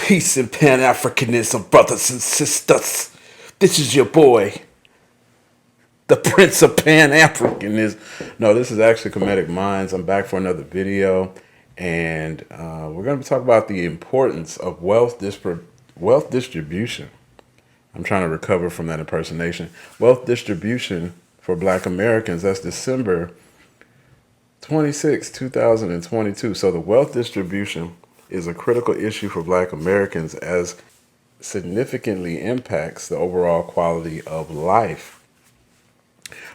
Peace and Pan-Africanism, brothers and sisters. This is your boy, the Prince of Pan-Africanism. No, this is actually Comedic Minds. I'm back for another video, and we're going to talk about the importance of wealth distribution. I'm trying to recover from that impersonation. Wealth distribution for Black Americans. That's December 26, 2022. So the wealth distribution is a critical issue for Black Americans as significantly impacts the overall quality of life.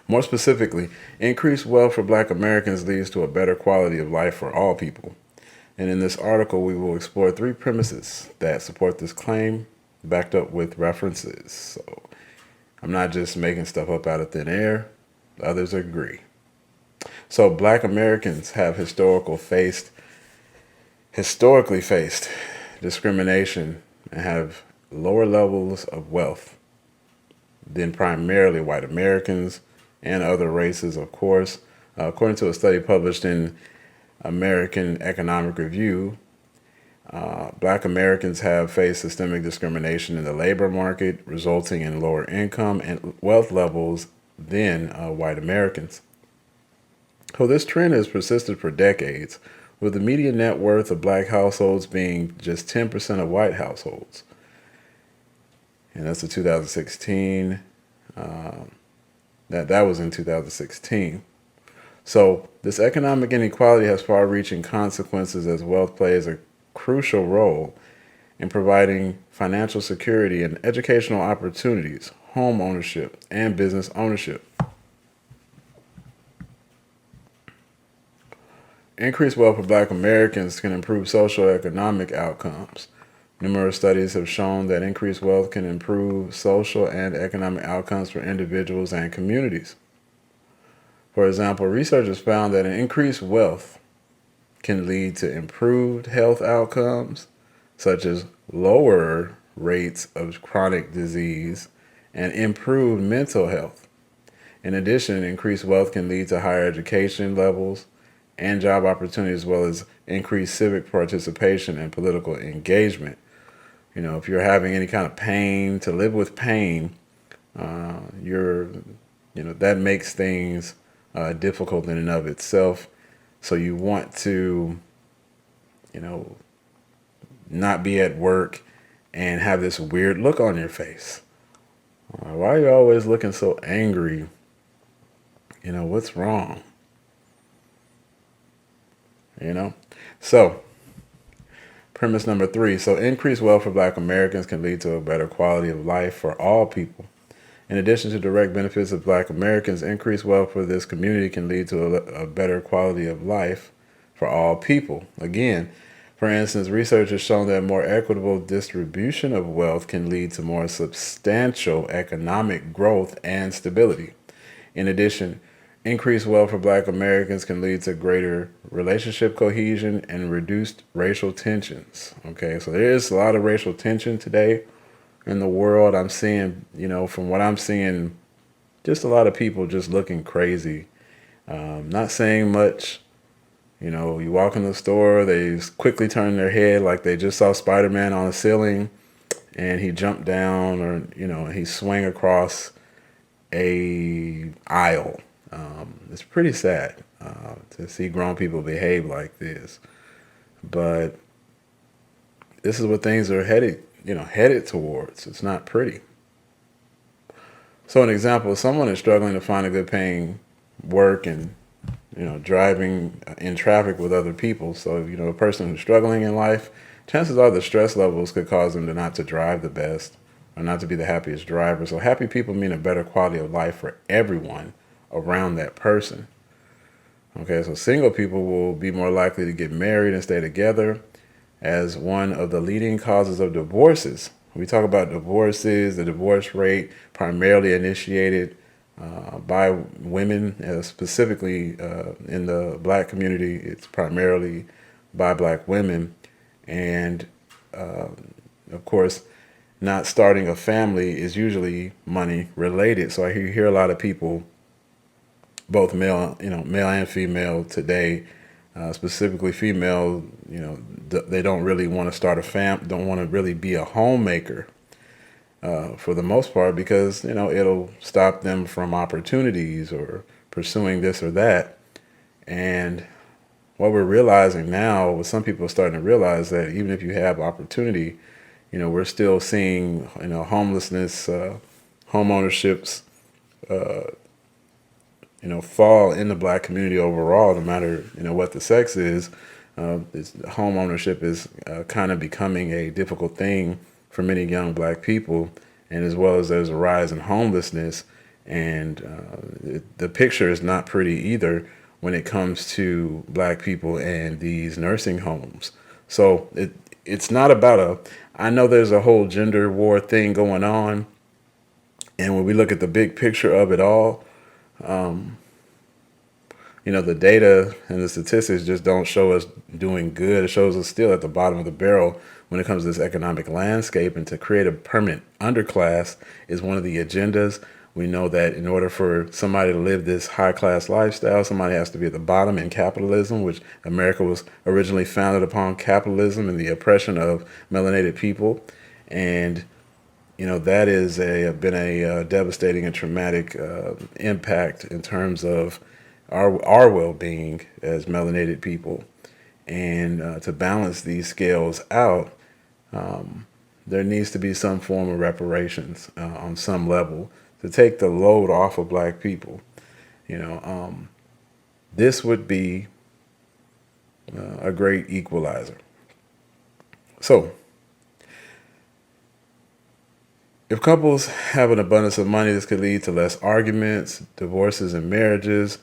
More specifically, increased wealth for Black Americans leads to a better quality of life for all people. And in this article, we will explore three premises that support this claim, backed up with references. So I'm not just making stuff up out of thin air. Others agree. So Black Americans have historically faced discrimination and have lower levels of wealth than primarily white Americans and other races, of course. According to a study published in American Economic Review, Black Americans have faced systemic discrimination in the labor market, resulting in lower income and wealth levels than white Americans. So this trend has persisted for decades, with the median net worth of Black households being just 10% of white households. And that's the 2016. That was in 2016. So this economic inequality has far-reaching consequences as wealth plays a crucial role in providing financial security and educational opportunities, home ownership, and business ownership. Increased wealth for Black Americans can improve social economic outcomes. Numerous studies have shown that increased wealth can improve social and economic outcomes for individuals and communities. For example, researchers found that an increased wealth can lead to improved health outcomes, such as lower rates of chronic disease and improved mental health. In addition, increased wealth can lead to higher education levels and job opportunities, as well as increased civic participation and political engagement. You know, if you're having any kind of pain, to live with pain, that makes things difficult in and of itself. So you want to, not be at work and have this weird look on your face. Why are you always looking so angry? What's wrong? So premise number 3. So increased wealth for Black Americans can lead to a better quality of life for all people. In addition to direct benefits of Black Americans, increased wealth for this community can lead to a better quality of life for all people. Again, for instance, research has shown that more equitable distribution of wealth can lead to more substantial economic growth and stability. In addition, increased wealth for Black Americans can lead to greater relationship cohesion and reduced racial tensions. Okay, so there is a lot of racial tension today in the world. I'm seeing, from what I'm seeing, just a lot of people just looking crazy, not saying much. You walk in the store, they quickly turn their head like they just saw Spider-Man on the ceiling and he jumped down, or, he swung across a aisle. It's pretty sad to see grown people behave like this, but this is what things are headed towards. It's not pretty. So an example, someone is struggling to find a good paying work and, driving in traffic with other people. So, a person who's struggling in life, chances are the stress levels could cause them to not to drive the best or not to be the happiest driver. So happy people mean a better quality of life for everyone around that person. Okay, so single people will be more likely to get married and stay together as one of the leading causes of divorces. We talk about divorces, the divorce rate primarily initiated by women, specifically in the Black community. It's primarily by Black women. And of course, not starting a family is usually money related. So I hear a lot of people, both male and female today, specifically female, they don't really want to start a don't want to really be a homemaker for the most part because, it'll stop them from opportunities or pursuing this or that. And what we're realizing now, what some people are starting to realize, that even if you have opportunity, we're still seeing, homelessness, home ownerships, fall in the black community overall, no matter, what the sex is. Home ownership is kind of becoming a difficult thing for many young black people, and as well as there's a rise in homelessness, and the picture is not pretty either when it comes to black people and these nursing homes. So it's not about I know there's a whole gender war thing going on, and when we look at the big picture of it all, the data and the statistics just don't show us doing good. It shows us still at the bottom of the barrel when it comes to this economic landscape. And to create a permanent underclass is one of the agendas. We know that in order for somebody to live this high class lifestyle, somebody has to be at the bottom in capitalism, which America was originally founded upon capitalism and the oppression of melanated people. And that is been a devastating and traumatic impact in terms of our well-being as melanated people. And to balance these scales out, there needs to be some form of reparations on some level to take the load off of black people. This would be a great equalizer. So, if couples have an abundance of money, this could lead to less arguments, divorces, and marriages.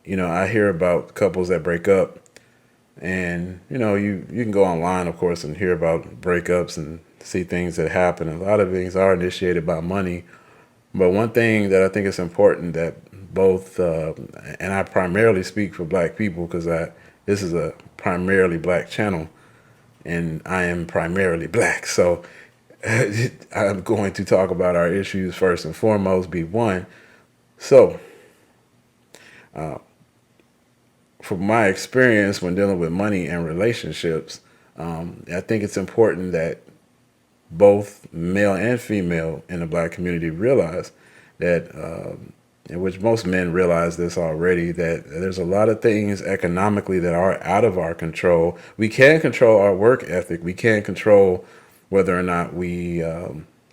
I hear about couples that break up, and you can go online, of course, and hear about breakups and see things that happen. A lot of things are initiated by money, but one thing that I think is important that both, and I primarily speak for black people because this is a primarily black channel, and I am primarily black, so I'm going to talk about our issues first and foremost. Be one. So, from my experience when dealing with money and relationships, I think it's important that both male and female in the black community realize that, in which most men realize this already, that there's a lot of things economically that are out of our control. We can control our work ethic. We can control whether or not we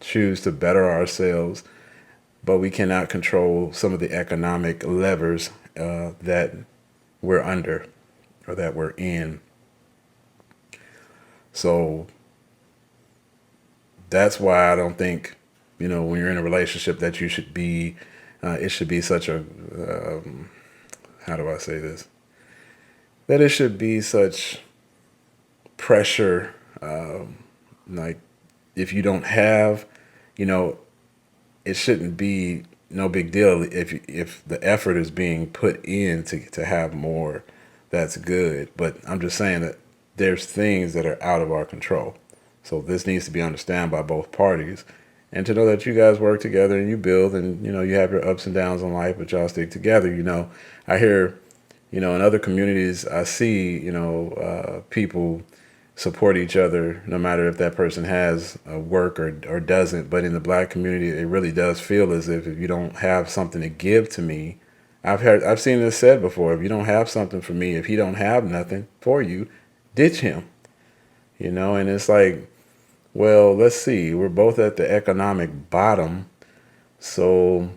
choose to better ourselves, but we cannot control some of the economic levers that we're under or that we're in. So that's why I don't think, when you're in a relationship that you should be, it should be such a, how do I say this? That it should be such pressure, like if you don't have, it shouldn't be no big deal if the effort is being put in to have more. That's good, but I'm just saying that there's things that are out of our control. So this needs to be understood by both parties, and to know that you guys work together and you build, and you have your ups and downs in life, but y'all stick together. I hear, in other communities, I see, people support each other no matter if that person has work or doesn't. But in the black community, it really does feel as if you don't have something to give to me. I've seen this said before. If you don't have something for me, if he don't have nothing for you, ditch him. And it's like, well, let's see. We're both at the economic bottom. So,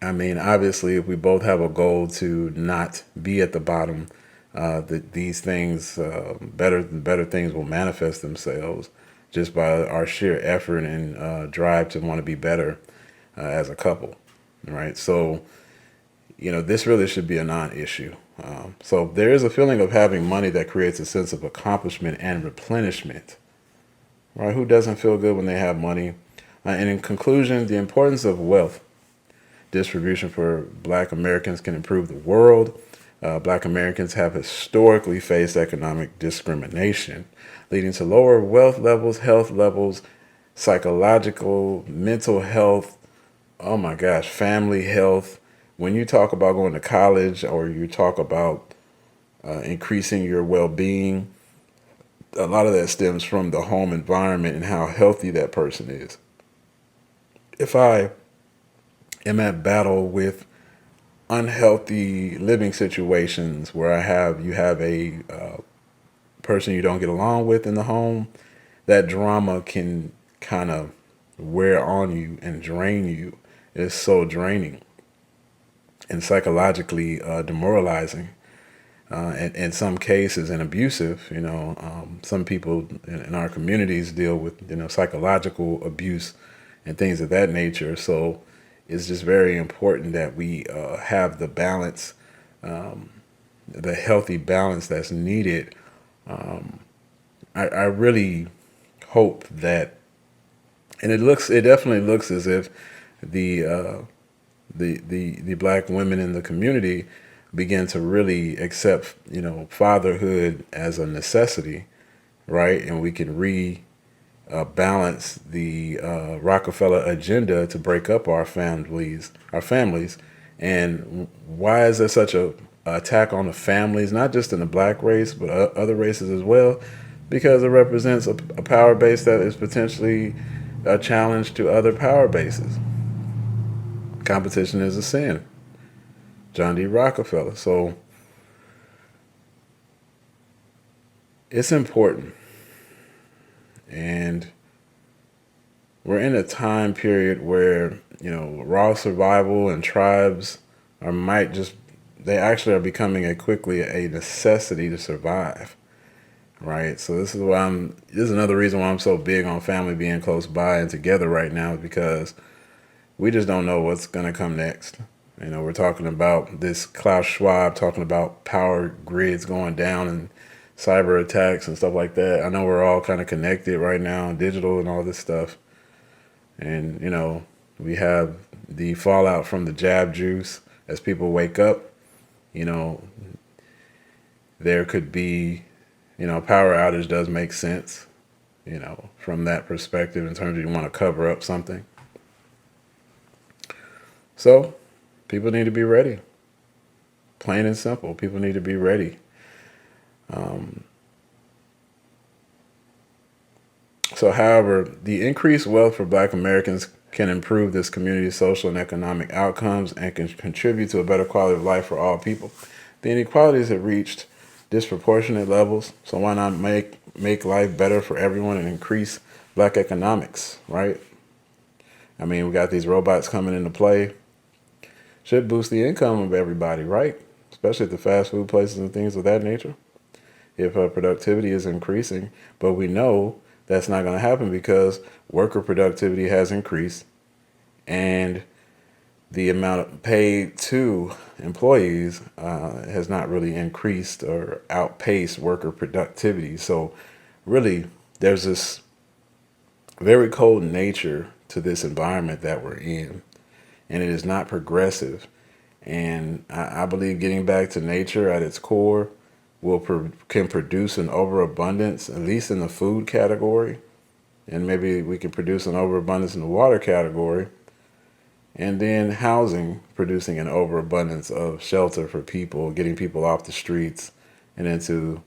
obviously, if we both have a goal to not be at the bottom, these things, better things will manifest themselves just by our sheer effort and drive to want to be better as a couple, right? So, this really should be a non-issue. So there is a feeling of having money that creates a sense of accomplishment and replenishment, right? Who doesn't feel good when they have money? And in conclusion, the importance of wealth distribution for black Americans can improve the world. Black Americans have historically faced economic discrimination, leading to lower wealth levels, health levels, psychological, mental health, oh my gosh, family health. When you talk about going to college or you talk about increasing your well-being. A lot of that stems from the home environment and how healthy that person is. If I am at battle with unhealthy living situations where you have a person you don't get along with in the home, that drama can kind of wear on you and drain you. It's so draining and psychologically demoralizing. In some cases, and abusive. Some people in our communities deal with psychological abuse and things of that nature. So it's just very important that we have the balance, the healthy balance that's needed. I really hope that, and it definitely looks as if the the black women in the community begin to really accept fatherhood as a necessity, right? And we can balance the Rockefeller agenda to break up our families. And why is there such a attack on the families, not just in the black race, but other races as well? Because it represents a power base that is potentially a challenge to other power bases. Competition is a sin. John D. Rockefeller. So it's important. And we're in a time period where, raw survival and tribes they actually are becoming quickly a necessity to survive. Right. So this is another reason why I'm so big on family being close by and together right now, because we just don't know what's going to come next. We're talking about this Klaus Schwab talking about power grids going down and cyber attacks and stuff like that. I know we're all kind of connected right now, digital and all this stuff. And, we have the fallout from the jab juice as people wake up. There could be, power outage does make sense, from that perspective in terms of you want to cover up something. So people need to be ready. Plain and simple. People need to be ready. So, however, the increased wealth for Black Americans can improve this community's social and economic outcomes and can contribute to a better quality of life for all people. The inequalities have reached disproportionate levels, so why not make life better for everyone and increase Black economics, right? I mean, we got these robots coming into play. Should boost the income of everybody, right? Especially at the fast food places and things of that nature. If productivity is increasing, but we know that's not going to happen because worker productivity has increased and the amount paid to employees has not really increased or outpaced worker productivity. So really, there's this very cold nature to this environment that we're in, and it is not progressive. And I believe getting back to nature at its core can produce an overabundance, at least in the food category, and maybe we can produce an overabundance in the water category, and then housing, producing an overabundance of shelter for people, getting people off the streets and into,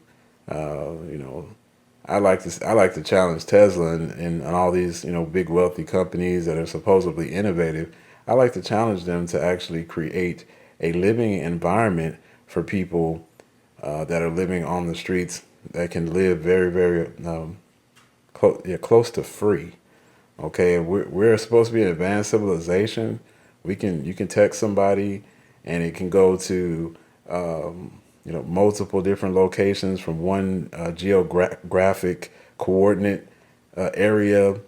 I like to challenge Tesla and all these big wealthy companies that are supposedly innovative. I like to challenge them to actually create a living environment for people that are living on the streets that can live very, very close to free. Okay, we're supposed to be an advanced civilization. You can text somebody, and it can go to multiple different locations from one geographic coordinate area,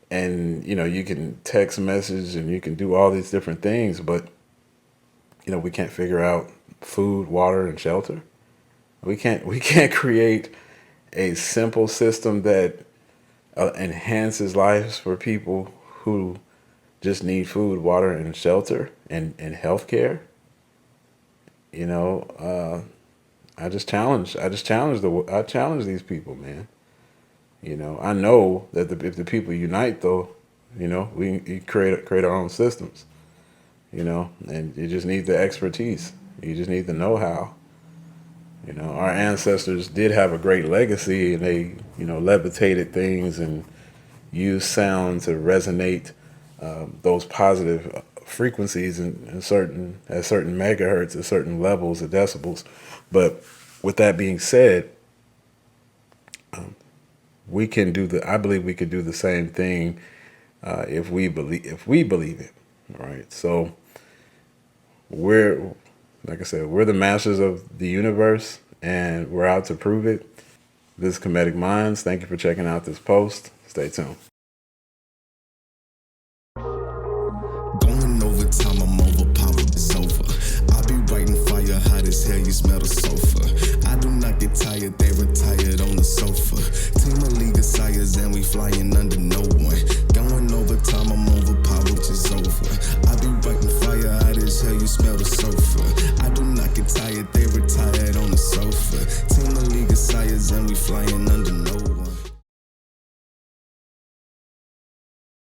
and you can text message and you can do all these different things, but we can't figure out food, water, and shelter. We can't create a simple system that enhances lives for people who just need food, water, and shelter and health care. I challenge these people, man. I know that if the people unite, though, we create our own systems. And you just need the expertise. You just need the know-how. You know, our ancestors did have a great legacy, and they, you know, levitated things and used sound to resonate those positive frequencies in certain at certain megahertz, at certain levels of decibels. But with that being said, we can do the. I believe we could do the same thing if we believe it. Right. So we're, like I said, we're the masters of the universe, and we're out to prove it. This is Comedic Minds. Thank you for checking out this post. Stay tuned. Going overtime, I'm overpowered, it's over. I be writing fire, hot as hell, you smell the sulfur. I do not get tired, they retired on the sofa. Team of League of Sires, and we flying under no